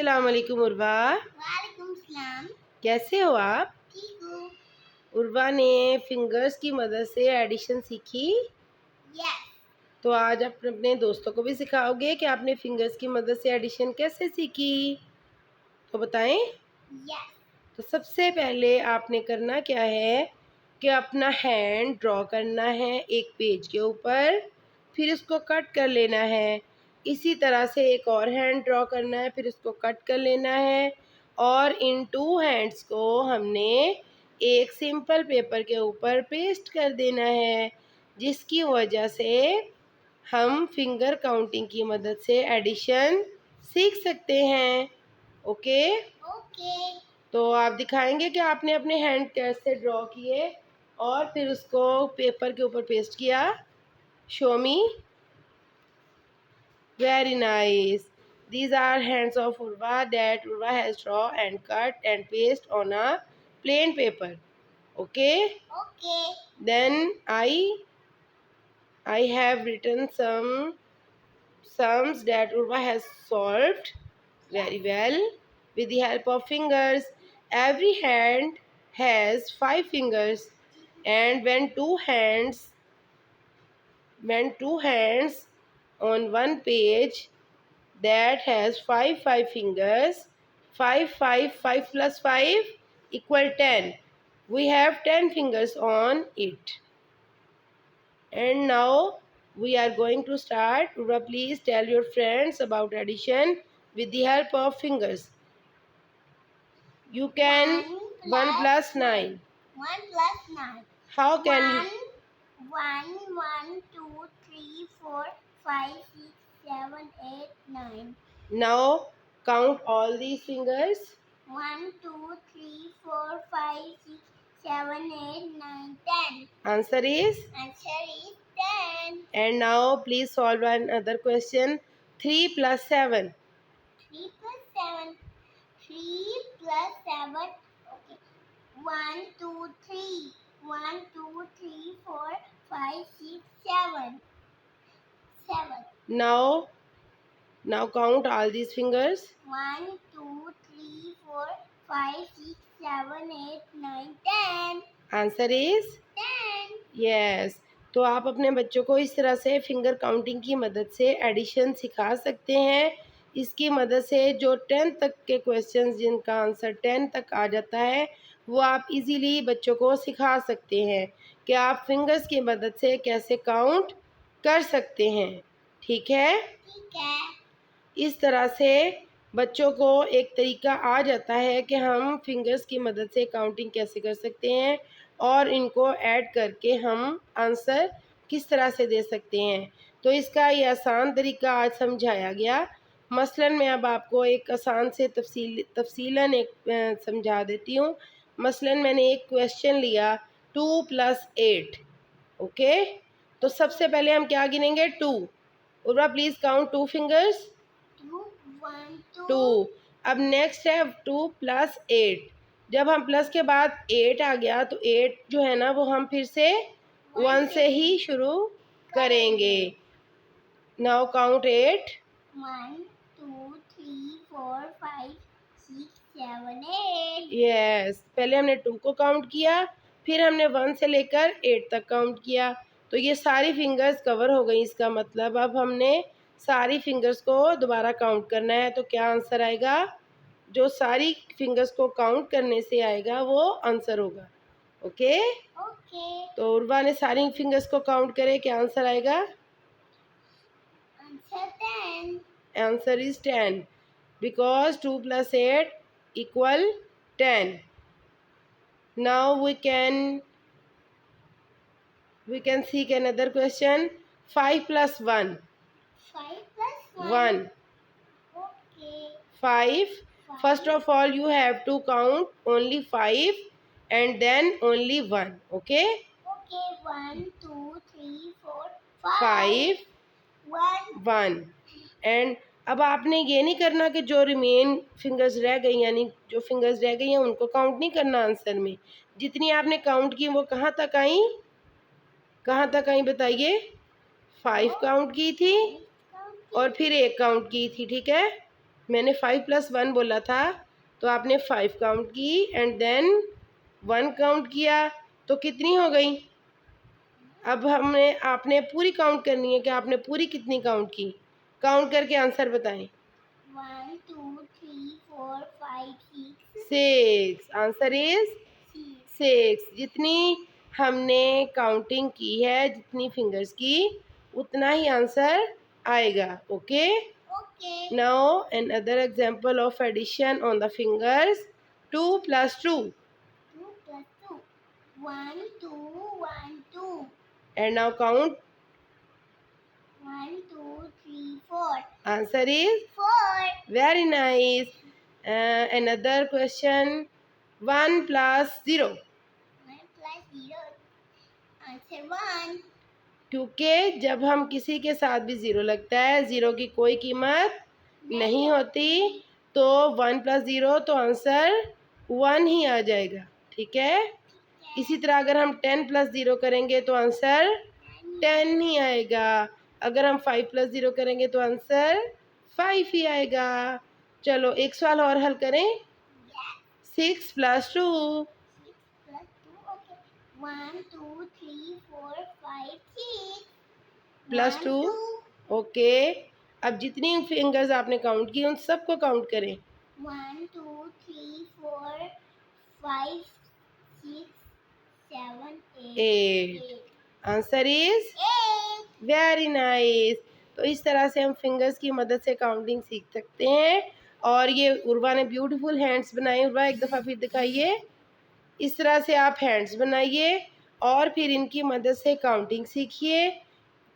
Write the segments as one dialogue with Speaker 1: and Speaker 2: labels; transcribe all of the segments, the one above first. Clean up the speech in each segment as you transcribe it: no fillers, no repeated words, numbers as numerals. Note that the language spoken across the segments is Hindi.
Speaker 1: अस्सलाम वालेकुम उर्वा।
Speaker 2: वालेकुम सलाम।
Speaker 1: कैसे हो आप?
Speaker 2: ठीक हूँ।
Speaker 1: उर्वा ने फिंगर्स की मदद से एडिशन सीखी।
Speaker 2: यस।
Speaker 1: तो आज आप अपने दोस्तों को भी सिखाओगे कि आपने फिंगर्स की मदद से एडिशन कैसे सीखी, तो बताएं।
Speaker 2: यस।
Speaker 1: तो सबसे पहले आपने करना क्या है कि अपना हैंड ड्रॉ करना है एक पेज के ऊपर, फिर उसको कट कर लेना है। इसी तरह से एक और हैंड ड्रॉ करना है, फिर उसको कट कर लेना है। और इन टू हैंड्स को हमने एक सिंपल पेपर के ऊपर पेस्ट कर देना है, जिसकी वजह से हम फिंगर काउंटिंग की मदद से एडिशन सीख सकते हैं। ओके।
Speaker 2: ओके।
Speaker 1: तो आप दिखाएंगे कि आपने अपने हैंड कैसे ड्रॉ किए और फिर उसको पेपर के ऊपर पेस्ट किया। Show me. Very nice. These are hands of Urva that Urva has draw and cut and paste on a plain paper. Okay.
Speaker 2: Okay.
Speaker 1: Then I have written some sums that Urva has solved very well with the help of fingers. Every hand has 5 fingers, and when two hands on one page that has five fingers, 5 plus 5 equal 10. We have 10 fingers on it. And now we are going to start. Urva, please tell your friends about addition with the help of fingers. You can 1 plus 9.
Speaker 2: 1 plus 9.
Speaker 1: How can you?
Speaker 2: 1, 2, 3, 4, 5, 6, 7, 8, 9.
Speaker 1: Now count all these fingers.
Speaker 2: 1, 2, 3, 4, 5, 6, 7, 8, 9, 10.
Speaker 1: Answer is?
Speaker 2: Answer is 10.
Speaker 1: And now please solve another question. 3 plus 7.
Speaker 2: 3 plus 7. 3 plus 7. Okay. 1, 2, 3. 1, 2, 3, 4, 5, 6, 7. 7.
Speaker 1: Now count all these fingers.
Speaker 2: 1, 2, 3, 4, 5, 6, 7, 8, 9, 10.
Speaker 1: Answer is?
Speaker 2: 10.
Speaker 1: Yes. तो आप अपने बच्चों को इस तरह से फिंगर काउंटिंग की मदद से एडिशन सिखा सकते हैं। इसकी मदद से जो 10 तक के क्वेश्चंस जिनका आंसर 10 तक आ जाता है, वो आप इजीली बच्चों को सिखा सकते हैं कि आप फिंगर्स की मदद से कैसे काउंट कर सकते हैं। ठीक है?
Speaker 2: ठीक है।
Speaker 1: इस तरह से बच्चों को एक तरीका आ जाता है कि हम फिंगर्स की मदद से काउंटिंग कैसे कर सकते हैं और इनको ऐड करके हम आंसर किस तरह से दे सकते हैं। तो इसका ये आसान तरीका आज समझाया गया। मसलन मैं अब आपको एक आसान से तफसीलन एक समझा देती हूँ। मसलन मैंने एक क्वेश्चन लिया 2 + 8। ओके। तो सबसे पहले हम क्या गिनेंगे? 2। Urva please count 2 fingers.
Speaker 2: 2, 1, 2.
Speaker 1: 2। अब नेक्स्ट है 2 + 8। जब हम प्लस के बाद 8 आ गया तो 8 जो है ना वो हम फिर से 1 से ही शुरू करेंगे। Now count 8।
Speaker 2: 1, 2, 3, 4, 5, 6, 7, 8.
Speaker 1: यस। पहले हमने 2 को काउंट किया, फिर हमने 1 से लेकर 8 तक काउंट किया। तो ये सारी फिंगर्स कवर हो गई। इसका मतलब अब हमने सारी फिंगर्स को दोबारा काउंट करना है। तो क्या आंसर आएगा? जो सारी फिंगर्स को काउंट करने से आएगा वो आंसर होगा। ओके।
Speaker 2: ओके।
Speaker 1: तो उर्वा ने सारी फिंगर्स को काउंट करे, क्या आंसर आएगा?
Speaker 2: Answer 10.
Speaker 1: Answer is 10 because 2 + 8 = 10. Now we can seek another question. 5 + 1.
Speaker 2: 5 plus
Speaker 1: 1.
Speaker 2: Okay.
Speaker 1: 5. First of all, you have to count only 5 and then only 1. Okay?
Speaker 2: Okay. 1, 2, 3, 4,
Speaker 1: 5,
Speaker 2: 1.
Speaker 1: 1. And अब आपने ये नहीं करना कि जो रिमेन फिंगर्स रह गई, यानी जो फिंगर्स रह गई हैं उनको काउंट नहीं करना आंसर में। जितनी आपने काउंट की वो कहाँ तक आई? बताइए। 5 काउंट की थी और फिर 1 काउंट की थी। ठीक है। मैंने 5 + 1 बोला था, तो आपने 5 काउंट की एंड देन 1 काउंट किया, तो कितनी हो गई? अब आपने पूरी काउंट करनी है कि आपने पूरी कितनी काउंट की। काउंट करके आंसर बताएं।
Speaker 2: 1 2 3 4 5 6
Speaker 1: 6। Answer is 6। जितनी हमने काउंटिंग की है, जितनी फिंगर्स की, उतना ही आंसर आएगा। Okay.
Speaker 2: Okay.
Speaker 1: Now another example of addition on the fingers. 2 + 2.
Speaker 2: 2 plus 2. 1 2 1 2.
Speaker 1: And now count.
Speaker 2: 1 2 3 4.
Speaker 1: Answer is
Speaker 2: 4.
Speaker 1: very nice. Another question. 1 + 0.
Speaker 2: 1 plus 0. Answer 1.
Speaker 1: क्योंकि जब हम किसी के साथ भी ज़ीरो लगता है, ज़ीरो की कोई कीमत नहीं होती, तो 1 + 0 तो आंसर 1 ही आ जाएगा। ठीक है। इसी तरह अगर हम 10 + 0 करेंगे तो आंसर 10 ही आएगा। अगर हम 5 + 0 करेंगे तो आंसर 5 ही आएगा। चलो एक सवाल और हल करें। 6 + 2.
Speaker 2: 6 plus 2. Okay. 1 2 3 4 5 6.
Speaker 1: + 2. ओके। अब जितनी फिंगर्स आपने काउंट की उन सबको काउंट करें।
Speaker 2: 1 2 3 4 5 6 7 8.
Speaker 1: 8। Answer is
Speaker 2: 8.
Speaker 1: Very nice. तो इस तरह से हम फिंगर्स की मदद से काउंटिंग सीख सकते हैं। और ये उर्वा ने ब्यूटीफुल हैंड्स बनाए। उर्वा एक दफ़ा फिर दिखाइए। इस तरह से आप हैंड्स बनाइए और फिर इनकी मदद से काउंटिंग सीखिए।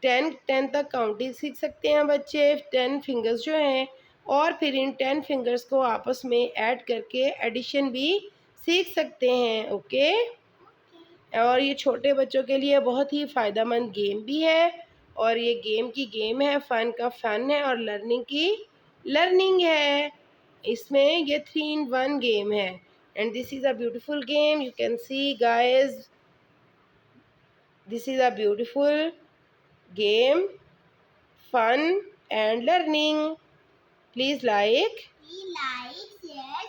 Speaker 1: 10 तक काउंटिंग सीख सकते हैं बच्चे, 10 फिंगर्स जो हैं। और फिर इन 10 फिंगर्स को आपस में ऐड करके एडिशन भी सीख सकते हैं। ओके। और ये छोटे बच्चों के लिए बहुत ही फ़ायदेमंद गेम भी है। और ये गेम की गेम है, फ़न का फ़न है और लर्निंग की लर्निंग है। इसमें ये 3 in 1 गेम है। And this is a beautiful game. You can see guys, this is a beautiful game, fun and learning. Please like,
Speaker 2: Share,